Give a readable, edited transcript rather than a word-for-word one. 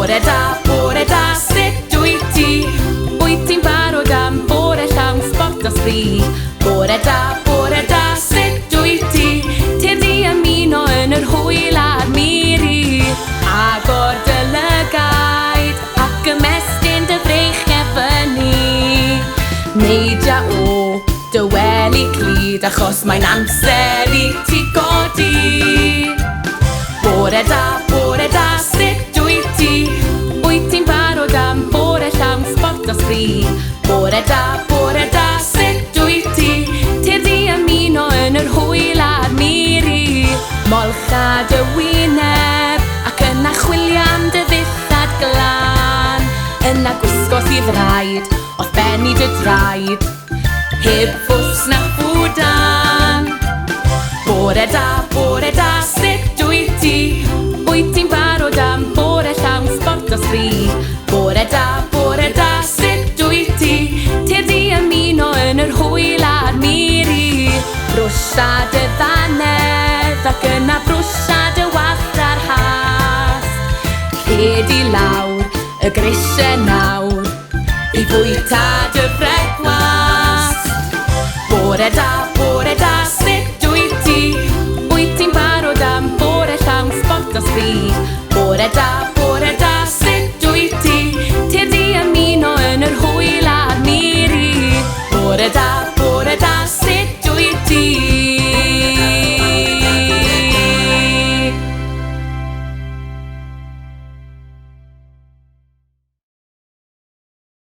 Bore da, sut wyt ti? Wyt ti'n barod am bore llawn sbort o sbri? Bore da, sut wyt ti? Te'r di ymuno yn yr hwyl a'r miri. Agor dy lygaid ac ymestyn dy frech efenni. Neidia o dy wely clyd achos mae'n amser i ti godi. Bore da, sut wyt ti? Wyt ti'n barod am bore llawn sbort o sbri? Bore da, sut wyt ti? Te'r di ymuno yn yr hwyl a'r miri. Molcha dy wyneb ac yna chwilio am dy ddillad glân. Yna gwisgo sydd rhaid oedd benni dy draed, heb fws na ffwdan. Bore da, sut wyt ti? Wyt ti'n barod am bore llawn sbort o sbri? Bore da, sut wyt ti? Te'r di ymuno yn yr hwyl a'r miri. Brwsia dy ddanedd ac yna brwsia dy wallt a'r hast. Ced i lawr y grisiau nawr i fwyta dy bregwast. Bore da, sut wyt ti? Wyt ti'n barod am bore llawn sbort o sbri? Bore da, sut wyt ti? Te'r di ymuno yn yr hwyl a'r miri. Bore da,